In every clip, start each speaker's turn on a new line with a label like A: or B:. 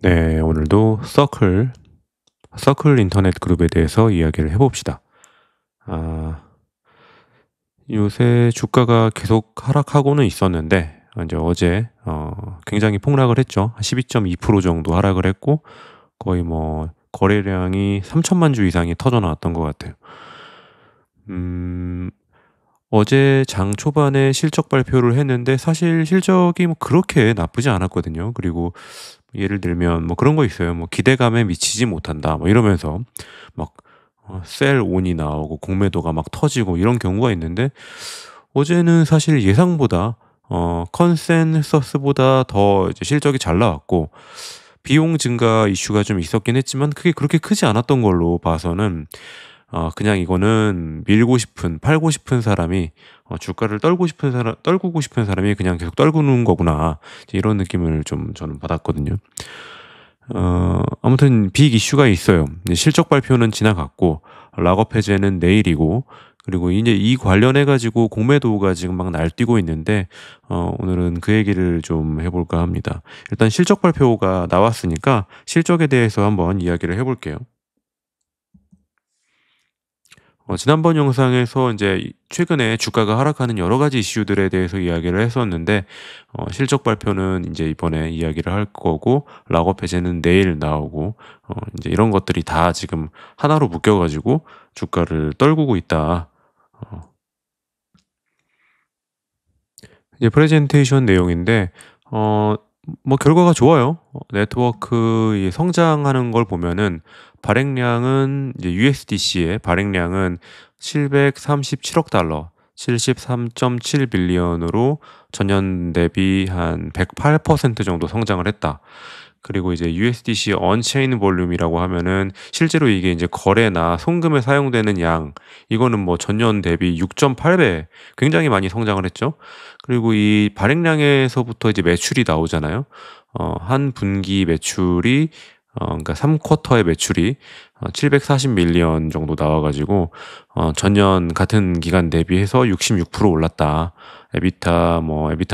A: 네, 오늘도 서클 인터넷 그룹에 대해서 이야기를 해봅시다. 아, 요새 주가가 계속 하락하고는 있었는데, 이제 어제, 굉장히 폭락을 했죠. 12.2% 정도 하락을 했고, 거의 뭐, 거래량이 3천만 주 이상이 터져 나왔던 것 같아요. 음, 어제 장 초반에 실적 발표를 했는데, 사실 실적이 뭐 그렇게 나쁘지 않았거든요. 그리고 예를 들면 뭐 그런 거 있어요. 뭐 기대감에 미치지 못한다. 뭐 이러면서 막 셀 온이 나오고 공매도가 막 터지고 이런 경우가 있는데 어제는 사실 예상보다 컨센서스보다 더 이제 실적이 잘 나왔고 비용 증가 이슈가 좀 있었긴 했지만 그게 그렇게 크지 않았던 걸로 봐서는 그냥 이거는 밀고 싶은 팔고 싶은 사람이 주가를 떨구고 싶은 사람이 그냥 계속 떨구는 거구나. 이제 이런 느낌을 좀 저는 받았거든요. 아무튼 빅 이슈가 있어요. 이제 실적 발표는 지나갔고 락업 해제는 내일이고 그리고 이제 이 관련해 가지고 공매도가 지금 막 날뛰고 있는데 오늘은 그 얘기를 좀 해 볼까 합니다. 일단 실적 발표가 나왔으니까 실적에 대해서 한번 이야기를 해 볼게요. 지난번 영상에서 이제 최근에 주가가 하락하는 여러 가지 이슈들에 대해서 이야기를 했었는데 실적 발표는 이제 이번에 이야기를 할 거고 락업 해제는 내일 나오고 인제 이런 것들이 다 지금 하나로 묶여 가지고 주가를 떨구고 있다. 어 이제 프레젠테이션 내용인데 어 뭐 결과가 좋아요. 네트워크 이 성장하는 걸 보면은 발행량은 이제 USDC의 발행량은 737억 달러, 73.7 빌리언으로 전년 대비 한 108% 정도 성장을 했다. 그리고 이제 USDC 언체인 볼륨이라고 하면은 실제로 이게 이제 거래나 송금에 사용되는 양 이거는 뭐 전년 대비 6.8배 굉장히 많이 성장을 했죠. 그리고 이 발행량에서부터 이제 매출이 나오잖아요. 한 분기 매출이 그러니까 3 쿼터의 매출이 740 밀리언 정도 나와 가지고 전년 같은 기간 대비해서 66% 올랐다. 에비타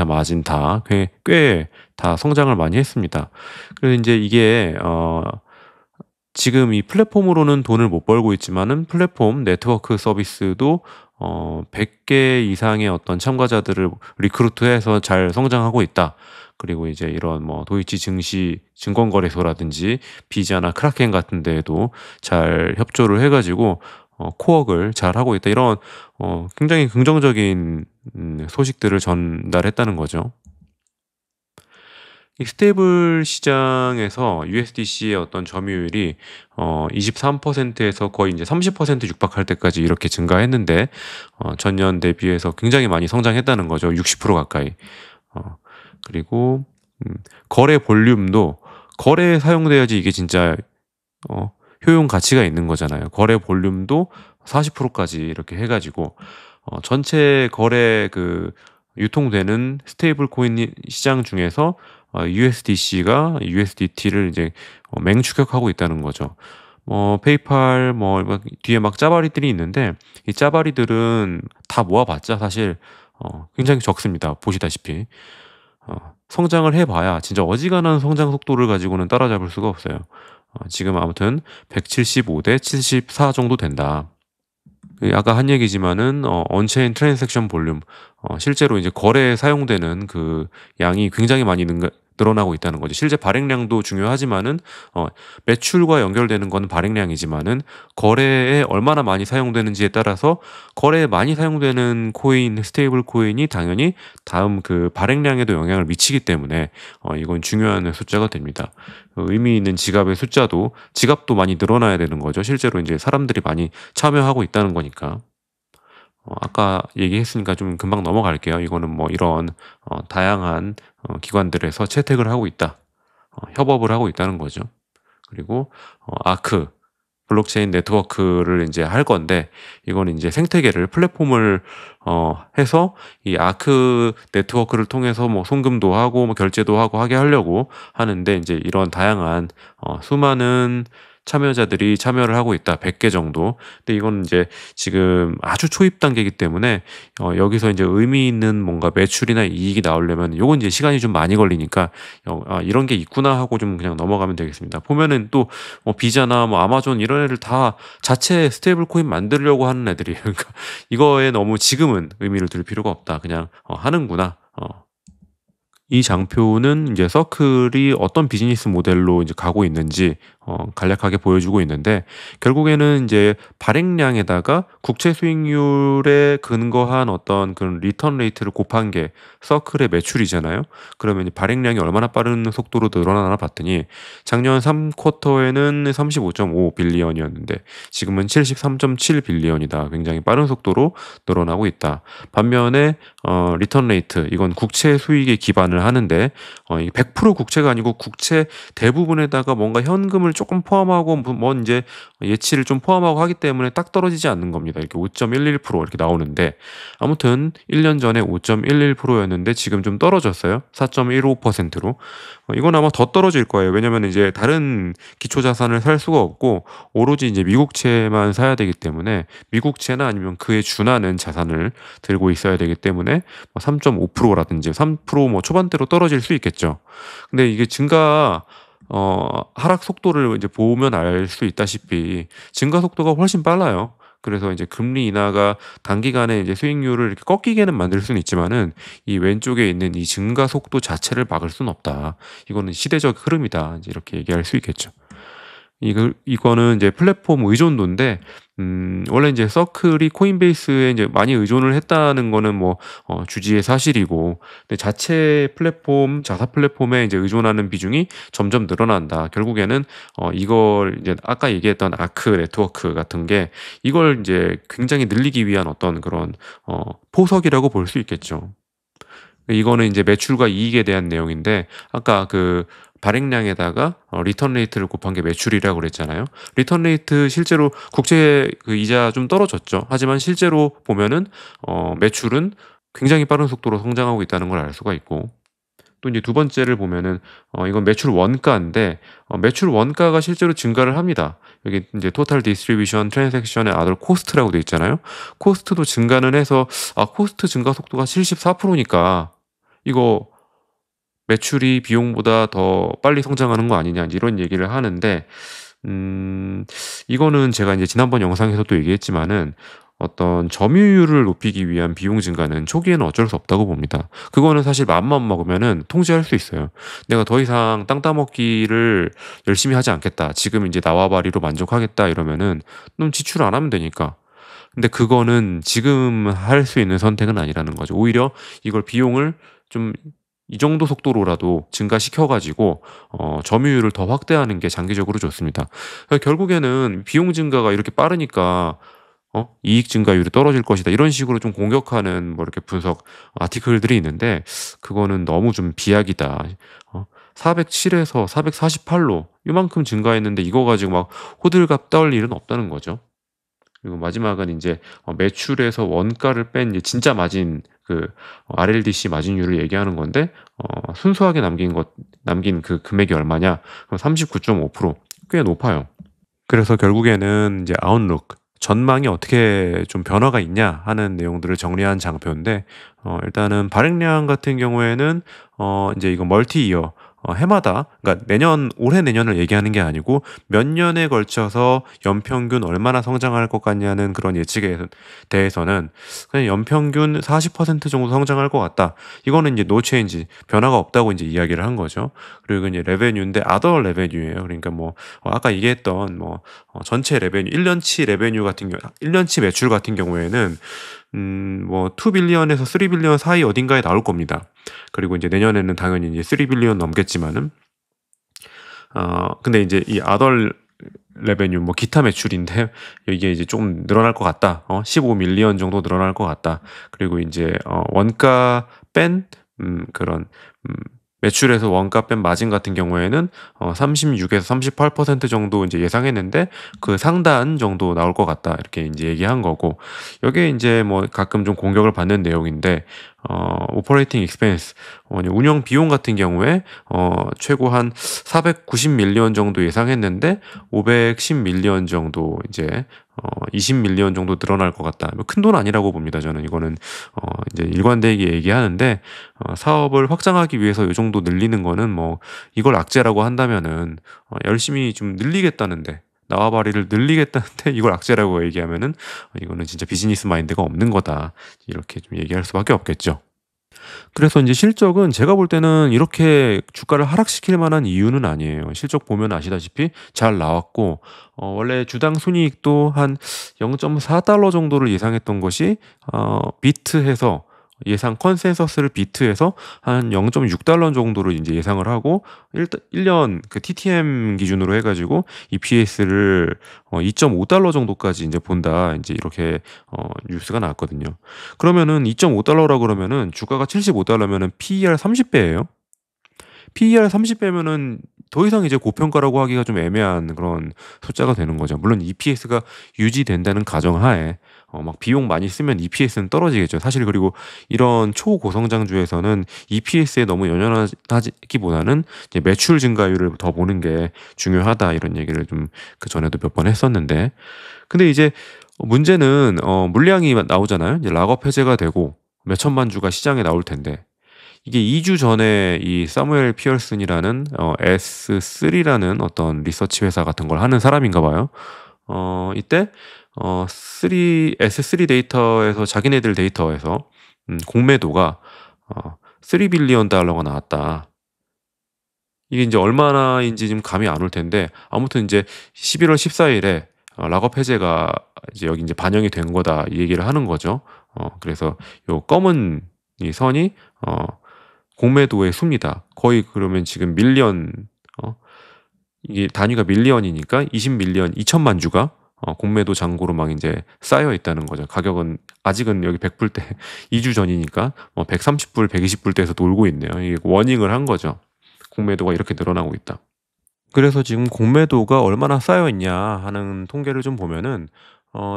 A: 마진 다 꽤 다 성장을 많이 했습니다. 그래서 인제 이게 지금 이 플랫폼으로는 돈을 못 벌고 있지만은 플랫폼 네트워크 서비스도 100개 이상의 어떤 참가자들을 리크루트해서 잘 성장하고 있다. 그리고 이제 이런 뭐 도이치 증권거래소라든지 비자나 크라켄 같은 데에도 잘 협조를 해 가지고 코웍을 잘하고 있다. 이런 굉장히 긍정적인 소식들을 전달했다는 거죠. 이 스테이블 시장에서 USDC의 어떤 점유율이 23%에서 거의 이제 30% 육박할 때까지 이렇게 증가했는데 전년 대비해서 굉장히 많이 성장했다는 거죠. 60% 가까이. 어 그리고 거래 볼륨도 거래에 사용돼야지 이게 진짜 어 효용 가치가 있는 거잖아요. 거래 볼륨도 40% 까지 이렇게 해 가지고 전체 거래 그 유통되는 스테이블 코인 시장 중에서 USDC가 USDT를 이제 맹추격하고 있다는 거죠. 페이팔 막 뒤에 막 짜바리들이 있는데 이 짜바리들은 다 모아 봤자 사실 굉장히 적습니다, 보시다시피. 성장을 해 봐야 진짜 어지간한 성장 속도를 가지고는 따라잡을 수가 없어요. 지금 아무튼 175대 74 정도 된다. 그 아까 한 얘기지만은 언체인 트랜잭션 볼륨 실제로 이제 거래에 사용되는 그 양이 굉장히 많이 늘어나고 있다는 거죠. 실제 발행량도 중요하지만은 매출과 연결되는 건 발행량이지만은 거래에 얼마나 많이 사용되는지에 따라서 거래에 많이 사용되는 코인, 스테이블 코인이 당연히 다음 그 발행량에도 영향을 미치기 때문에 이건 중요한 숫자가 됩니다. 의미 있는 지갑도 많이 늘어나야 되는 거죠. 실제로 이제 사람들이 많이 참여하고 있다는 거니까. 아까 얘기했으니까 좀 금방 넘어갈게요. 이거는 뭐 이런 다양한 기관들에서 채택을 하고 있다. 협업을 하고 있다는 거죠. 그리고 아크 블록체인 네트워크를 이제 할 건데 이거는 이제 생태계를 플랫폼을 해서 이 아크 네트워크를 통해서 뭐 송금도 하고 뭐 결제도 하고 하게 하려고 하는데 이제 이런 다양한 수많은 참여자들이 참여를 하고 있다. 100개 정도. 근데 이건 이제 지금 아주 초입 단계이기 때문에 여기서 이제 의미 있는 뭔가 매출이나 이익이 나오려면 요건 이제 시간이 좀 많이 걸리니까 '아 이런 게 있구나.' 하고 좀 그냥 넘어가면 되겠습니다. 보면은 또 비자나 뭐 아마존 이런 애들 다 자체 스테이블 코인 만들려고 하는 애들이에요. 그러니까 이거에 너무 지금은 의미를 둘 필요가 없다. 그냥 하는구나. 이 장표는 이제 서클이 어떤 비즈니스 모델로 이제 가고 있는지 간략하게 보여주고 있는데, 결국에는 이제 발행량에다가 국채 수익률에 근거한 어떤 그런 리턴 레이트를 곱한 게 서클의 매출이잖아요. 그러면 이 발행량이 얼마나 빠른 속도로 늘어나나 봤더니 작년 3쿼터에는 35.5 빌리언이었는데 지금은 73.7 빌리언이다. 굉장히 빠른 속도로 늘어나고 있다. 반면에 리턴 레이트, 이건 국채 수익에 기반을 하는데 이게 100% 국채가 아니고 국채 대부분에다가 뭔가 현금을 조금 포함하고 뭐 이제 예치를 좀 포함하고 하기 때문에 딱 떨어지지 않는 겁니다. 이렇게 5.11% 이렇게 나오는데, 아무튼 1년 전에 5.11%였는데 지금 좀 떨어졌어요. 4.15%로. 이건 아마 더 떨어질 거예요. 왜냐면 이제 다른 기초 자산을 살 수가 없고 오로지 이제 미국채만 사야 되기 때문에, 미국채나 아니면 그에 준하는 자산을 들고 있어야 되기 때문에 3.5%라든지 3%뭐 초반대로 떨어질 수 있겠죠. 근데 이게 증가 하락 속도를 이제 보면 알 수 있다시피 증가 속도가 훨씬 빨라요. 그래서 이제 금리 인하가 단기간에 이제 수익률을 이렇게 꺾이게는 만들 수는 있지만은 이 왼쪽에 있는 이 증가 속도 자체를 막을 수는 없다. 이거는 시대적 흐름이다. 이제 이렇게 얘기할 수 있겠죠. 이거는 이제 플랫폼 의존도인데, 원래 이제 서클이 코인베이스에 이제 많이 의존을 했다는 거는 뭐 주지의 사실이고, 근데 자체 플랫폼, 자사 플랫폼에 이제 의존하는 비중이 점점 늘어난다. 결국에는 이걸 이제 아까 얘기했던 아크 네트워크 같은 게 이걸 이제 굉장히 늘리기 위한 어떤 그런 포석이라고 볼 수 있겠죠. 이거는 이제 매출과 이익에 대한 내용인데, 아까 그 발행량에다가 리턴 레이트를 곱한 게 매출이라고 그랬잖아요. 리턴 레이트 실제로 국채 그 이자 좀 떨어졌죠. 하지만 실제로 보면은 매출은 굉장히 빠른 속도로 성장하고 있다는 걸 알 수가 있고, 또 이제 두 번째를 보면은 이건 매출 원가인데 매출 원가가 실제로 증가를 합니다. 여기 이제 토탈 디스트리뷰션 트랜잭션의 아더 코스트라고 돼 있잖아요. 코스트도 증가는 해서 코스트 증가 속도가 74%니까 이거 매출이 비용보다 더 빨리 성장하는 거 아니냐 이런 얘기를 하는데, 이거는 제가 이제 지난번 영상에서도 얘기했지만은 어떤 점유율을 높이기 위한 비용 증가는 초기에는 어쩔 수 없다고 봅니다. 그거는 사실 맘만 먹으면은 통제할 수 있어요. 내가 더 이상 땅 따먹기를 열심히 하지 않겠다. 지금 이제 나와바리로 만족하겠다 이러면은 넌 지출 안 하면 되니까. 근데 그거는 지금 할 수 있는 선택은 아니라는 거죠. 오히려 이걸 비용을 좀 이 정도 속도로라도 증가시켜 가지고 점유율을 더 확대하는 게 장기적으로 좋습니다. 결국에는 비용 증가가 이렇게 빠르니까 이익 증가율이 떨어질 것이다. 이런 식으로 좀 공격하는 뭐 이렇게 분석 아티클들이 있는데, 그거는 너무 좀 비약이다. 407에서 448로 이만큼 증가했는데 이거 가지고 막 호들갑 떨 일은 없다는 거죠. 그리고 마지막은 이제 매출에서 원가를 뺀 이제 진짜 마진 그 RLDC 마진율을 얘기하는 건데, 순수하게 남긴 그 금액이 얼마냐? 그럼 39.5%. 꽤 높아요. 그래서 결국에는 이제 아웃룩, 전망이 어떻게 좀 변화가 있냐 하는 내용들을 정리한 장표인데, 일단은 발행량 같은 경우에는 이제 이거 멀티 이어 해마다, 그러니까 올해 내년을 얘기하는 게 아니고 몇 년에 걸쳐서 연평균 얼마나 성장할 것 같냐는 그런 예측에 대해서는 그냥 연평균 40% 정도 성장할 것 같다. 이거는 이제 노 체인지, 변화가 없다고 이제 이야기를 한 거죠. 그리고 이제 레베뉴인데 아더 레베뉴예요. 그러니까 뭐 아까 얘기했던 뭐 전체 레베뉴, 1년치 레베뉴 같은 경우, 1년치 매출 같은 경우에는 뭐 2 빌리언에서 3 빌리언 사이 어딘가에 나올 겁니다. 그리고 이제 내년에는 당연히 이제 3 빌리언 넘겠지만은 근데 이제 이 other 레베뉴 뭐 기타 매출인데 이게 이제 좀 늘어날 것 같다. 15 밀리언 정도 늘어날 것 같다. 그리고 이제 원가 뺀 그런 매출에서 원가 뺀 마진 같은 경우에는 36에서 38% 정도 이제 예상했는데 그 상단 정도 나올 것 같다. 이렇게 이제 얘기한 거고, 여기에 이제 뭐 가끔 좀 공격을 받는 내용인데 오퍼레이팅 익스펜스 운영 비용 같은 경우에 최고 한 490 밀리언 정도 예상했는데 510 밀리언 정도 이제 20 밀리언 정도 늘어날 것 같다. 뭐 큰돈 아니라고 봅니다. 저는 이거는 이제 일관되게 얘기하는데 사업을 확장하기 위해서 이 정도 늘리는 거는 뭐 이걸 악재라고 한다면은 열심히 좀 늘리겠다는데 나와바리를 늘리겠다는데 이걸 악재라고 얘기하면은 이거는 진짜 비즈니스 마인드가 없는 거다. 이렇게 좀 얘기할 수밖에 없겠죠. 그래서 이제 실적은 제가 볼 때는 이렇게 주가를 하락시킬 만한 이유는 아니에요. 실적 보면 아시다시피 잘 나왔고 원래 주당 순이익도 한 0.4달러 정도를 예상했던 것이 비트해서 예상 컨센서스를 비트해서 한 0.6달러 정도를 이제 예상을 하고 1년 그 TTM 기준으로 해가지고 EPS를 2.5달러 정도까지 이제 본다. 이제 이렇게 뉴스가 나왔거든요. 그러면은 2.5달러라 그러면은 주가가 75달러면은 PER 30배예요. PER 30배면은 더 이상 이제 고평가라고 하기가 좀 애매한 그런 숫자가 되는 거죠. 물론 EPS가 유지된다는 가정하에 막 비용 많이 쓰면 EPS는 떨어지겠죠. 사실 그리고 이런 초고성장주에서는 EPS에 너무 연연하기보다는 이제 매출 증가율을 더 보는 게 중요하다 이런 얘기를 좀 그 전에도 몇 번 했었는데 근데 이제 문제는 물량이 나오잖아요. 이제 락업 해제가 되고 몇 천만 주가 시장에 나올 텐데 이게 2주 전에 이 사무엘 피어슨이라는 S3라는 어떤 리서치 회사 같은 걸 하는 사람인가 봐요. 이때 S3 데이터에서 자기네들 데이터에서 공매도가 3 빌리언 달러가 나왔다. 이게 이제 얼마나인지 지금 감이 안 올 텐데 아무튼 이제 11월 14일에 락업 해제가 이제 여기 이제 반영이 된 거다 이 얘기를 하는 거죠. 그래서 요 검은 이 선이 공매도의 수입니다. 거의 그러면 지금 밀리언 이게 단위가 밀리언이니까 20밀리언 2천만 주가 공매도 잔고로 막 이제 쌓여 있다는 거죠. 가격은 아직은 여기 100불대 2주 전이니까 130불, 120불대에서 놀고 있네요. 이게 워닝을 한 거죠. 공매도가 이렇게 늘어나고 있다. 그래서 지금 공매도가 얼마나 쌓여 있냐 하는 통계를 좀 보면은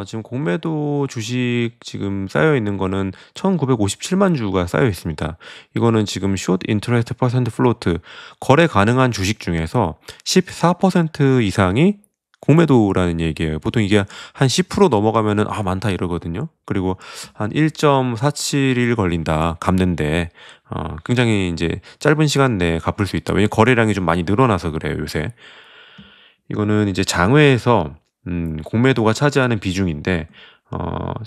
A: 지금 공매도 주식 지금 쌓여 있는 거는 1957만 주가 쌓여 있습니다. 이거는 지금 숏 인터레스트 퍼센트 플로트 거래 가능한 주식 중에서 14% 이상이 공매도라는 얘기예요. 보통 이게 한 10% 넘어가면은 많다 이러거든요. 그리고 한 1.47일 걸린다 갚는데 굉장히 이제 짧은 시간 내에 갚을 수 있다. 왜냐면 거래량이 좀 많이 늘어나서 그래요 요새. 이거는 이제 장외에서 공매도가 차지하는 비중인데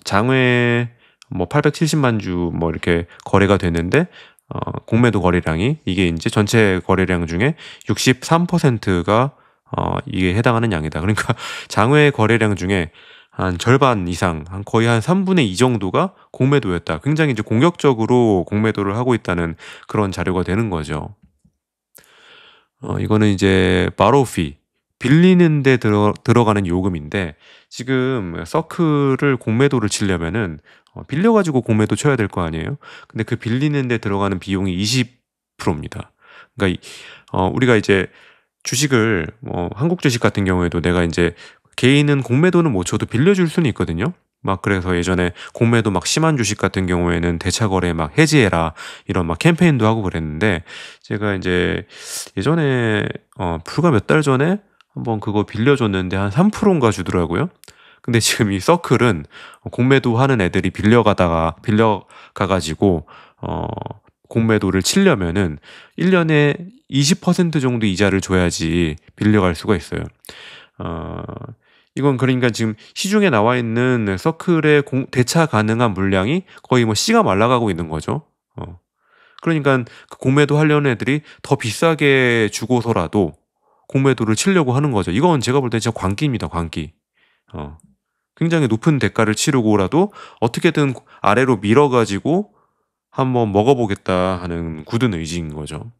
A: 장외 뭐 870만 주 뭐 이렇게 거래가 됐는데 공매도 거래량이 이게 이제 전체 거래량 중에 63%가 이게 해당하는 양이다. 그러니까 장외 거래량 중에 한 절반 이상, 한 거의 한 3분의 2 정도가 공매도였다. 굉장히 이제 공격적으로 공매도를 하고 있다는 그런 자료가 되는 거죠. 이거는 이제 바로피 빌리는 데 들어가는 요금인데 지금 서클을 공매도를 치려면은 빌려가지고 공매도 쳐야 될 거 아니에요? 근데 그 빌리는 데 들어가는 비용이 20%입니다. 그러니까 우리가 이제 주식을 한국 주식 같은 경우에도 내가 이제 개인은 공매도는 못 쳐도 빌려줄 수는 있거든요. 막 그래서 예전에 공매도 막 심한 주식 같은 경우에는 대차 거래 막 해지해라 이런 막 캠페인도 하고 그랬는데 제가 이제 예전에 불과 몇 달 전에 한번 그거 빌려줬는데 한 3%인가 주더라고요. 근데 지금 이 서클은 공매도 하는 애들이 빌려가가지고 공매도를 치려면은 1년에 20% 정도 이자를 줘야지 빌려갈 수가 있어요. 이건 그러니까 지금 시중에 나와 있는 서클의 대차 가능한 물량이 거의 뭐 씨가 말라가고 있는 거죠. 그러니까 그 공매도 하려는 애들이 더 비싸게 주고서라도 공매도를 치려고 하는 거죠. 이건 제가 볼 때 진짜 광기입니다, 광기. 굉장히 높은 대가를 치르고라도 어떻게든 아래로 밀어가지고 한번 먹어보겠다 하는 굳은 의지인 거죠.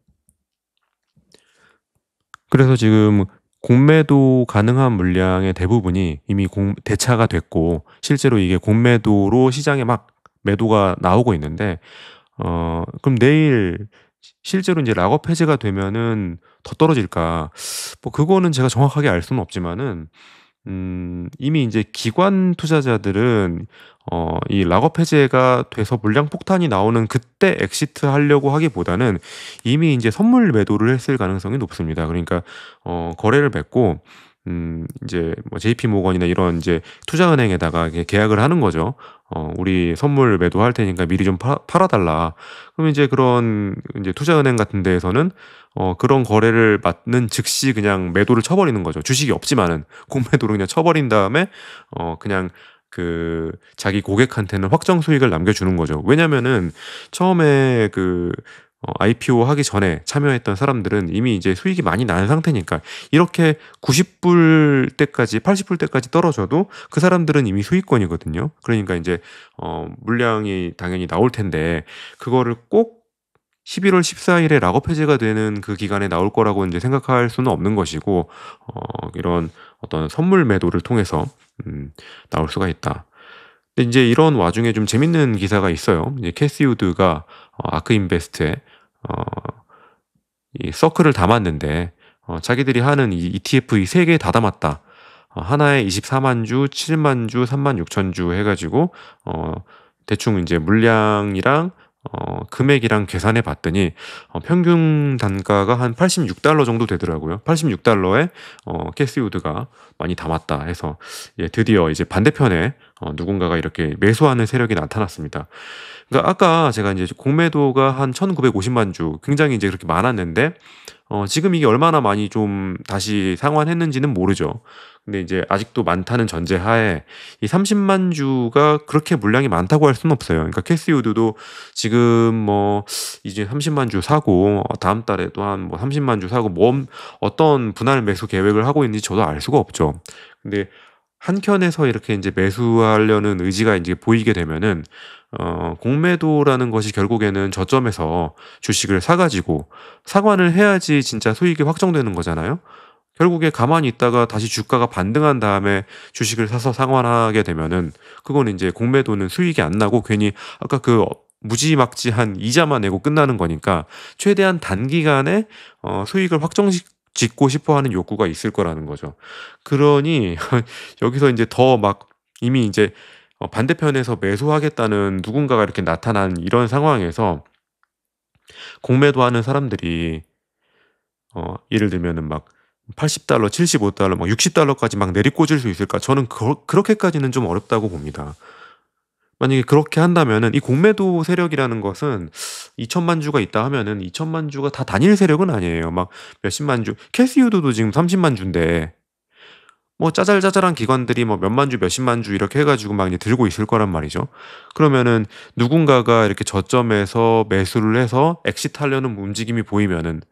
A: 그래서 지금 공매도 가능한 물량의 대부분이 이미 대차가 됐고 실제로 이게 공매도로 시장에 막 매도가 나오고 있는데 그럼 내일 실제로 이제 락업 해제가 되면은 더 떨어질까? 뭐 그거는 제가 정확하게 알 수는 없지만은 이미 이제 기관 투자자들은 이 락업 해제가 돼서 물량 폭탄이 나오는 그때 엑시트하려고 하기보다는 이미 인제 선물 매도를 했을 가능성이 높습니다. 그러니까 거래를 맺고 인제 뭐 JP 모건이나 이런 인제 투자은행에다가 이렇게 계약을 하는 거죠. "우리 선물 매도할 테니까 미리 좀 팔아 달라." 그럼 이제 그런 인제 투자은행 같은 데에서는 그런 거래를 맞는 즉시 그냥 매도를 쳐 버리는 거죠. 주식이 없지만은 공매도로 그냥 쳐 버린 다음에 그냥 그 자기 고객한테는 확정 수익을 남겨주는 거죠. 왜냐면은 처음에 그 IPO 하기 전에 참여했던 사람들은 이미 이제 수익이 많이 난 상태니까 이렇게 90불 때까지 80불 때까지 떨어져도 그 사람들은 이미 수익권이거든요. 그러니까 인제 물량이 당연히 나올 텐데 그거를 꼭 11월 14일에 락업 해제가 되는 그 기간에 나올 거라고 인제 생각할 수는 없는 것이고 이런 어떤 선물 매도를 통해서 나올 수가 있다. 근데 인제 이런 와중에 좀 재밌는 기사가 있어요. 이제 캐시 우드가 아크 인베스트에 어 이 서클을 담았는데 자기들이 하는 이 ETF 이 3개 다 담았다. 하나에 240,000 주, 70,000 주, 36,000주 해 가지고 대충 인제 물량이랑 금액이랑 계산해 봤더니 평균 단가가 한 $86 정도 되더라고요. $86에 캐시 우드가 많이 담았다 해서 예 드디어 이제 반대편에 누군가가 이렇게 매수하는 세력이 나타났습니다. 그러니까 아까 제가 인제 공매도가 한 1,950만 주 굉장히 이제 그렇게 많았는데 지금 이게 얼마나 많이 좀 다시 상환했는지는 모르죠. 근데 이제 아직도 많다는 전제하에 이 30만 주가 그렇게 물량이 많다고 할 수는 없어요. 그러니까 캐시 우드도 지금 뭐 이제 30만 주 사고 다음 달에도 한 뭐 30만 주 사고 어떤 분할 매수 계획을 하고 있는지 저도 알 수가 없죠. 근데 한켠에서 이렇게 인제 매수하려는 의지가 인제 보이게 되면은 공매도라는 것이 결국에는 저점에서 주식을 사 가지고 상환을 해야지 진짜 수익이 확정되는 거잖아요. 결국에 가만히 있다가 다시 주가가 반등한 다음에 주식을 사서 상환하게 되면은 그거는 인제 공매도는 수익이 안 나고 괜히 아까 그 무지막지한 이자만 내고 끝나는 거니까 최대한 단기간에 수익을 짓고 싶어 하는 욕구가 있을 거라는 거죠. 그러니 여기서 인제 더 막 이미 인제 반대편에서 매수하겠다는 누군가가 이렇게 나타난 이런 상황에서 공매도하는 사람들이 예를 들면은 막 $80, $75, 막 $60까지 막 내리꽂을 수 있을까? 저는 그렇게까지는 좀 어렵다고 봅니다. 만약에 그렇게 한다면은 이 공매도 세력이라는 것은 2천만 주가 있다 하면은 2천만 주가 다 단일 세력은 아니에요. 막 몇십만 주. 캐시 우드도 지금 30만 주인데 뭐 짜잘짜잘한 기관들이 뭐 몇만 주, 몇십만 주 이렇게 해 가지고 막 이제 들고 있을 거란 말이죠. 그러면은 누군가가 이렇게 저점에서 매수를 해서 엑시트하려는 움직임이 보이면은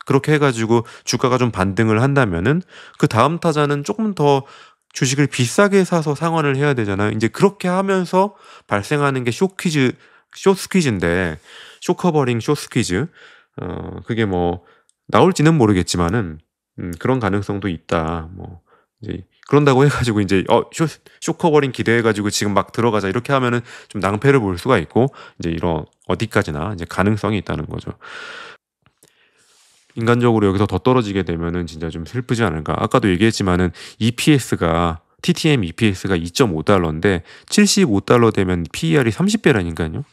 A: 그렇게 해 가지고 주가가 좀 반등을 한다면은 그다음 타자는 쪼끔 더 주식을 비싸게 사서 상환을 해야 되잖아요. 인제 그렇게 하면서 발생하는 게 숏스퀴즈인데 숏커버링 숏스퀴즈 그게 뭐 나올지는 모르겠지만은 그런 가능성도 있다. 뭐 이제 그런다고 해 가지고 인제 숏커버링 기대해 가지고 지금 막 들어가자 이렇게 하면은 좀 낭패를 볼 수가 있고 이제 이런 어디까지나 이제 가능성이 있다는 거죠. 인간적으로 여기서 더 떨어지게 되면은 진짜 좀 슬프지 않을까. 아까도 얘기했지만은 EPS가 TTM EPS가 $2.5인데 $75 되면 PER이 30배라니깐요.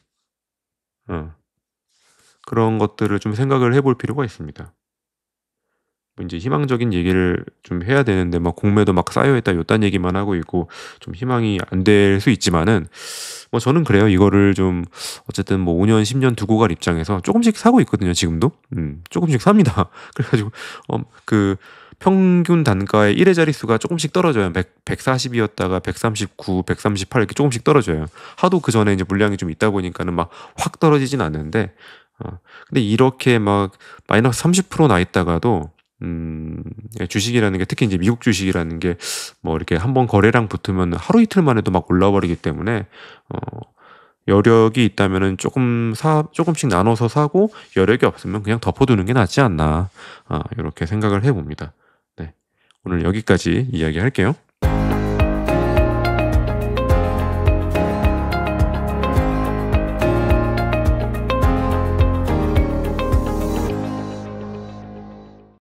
A: 어. 그런 것들을 좀 생각을 해볼 필요가 있습니다. 뭐 인제 희망적인 얘기를 좀 해야 되는데 막 공매도 막 쌓여 있다 요딴 얘기만 하고 있고 좀 희망이 안 될 수 있지만은 뭐 저는 그래요. 이거를 좀 어쨌든 뭐 5년 10년 두고 갈 입장에서 쪼금씩 사고 있거든요 지금도. 쪼금씩 삽니다. 그래 가지고 그 평균 단가의 1의 자릿수가 쪼금씩 떨어져요. 140 이었다가 139, 138 이렇게 쪼금씩 떨어져요. 하도 그전에 이제 물량이 좀 있다 보니까는 막 확 떨어지진 않는데 근데 이렇게 막 마이너스 30%나 있다가도 예 주식이라는 게 특히 인제 미국 주식이라는 게 뭐 이렇게 한번 거래량 붙으면 하루 이틀 만에도 막 올라 버리기 때문에 어 여력이 있다면은 쪼금씩 나눠서 사고 여력이 없으면 그냥 덮어 두는 게 낫지 않나 요렇게 생각을 해 봅니다. 네. 오늘 여기까지 이야기할게요.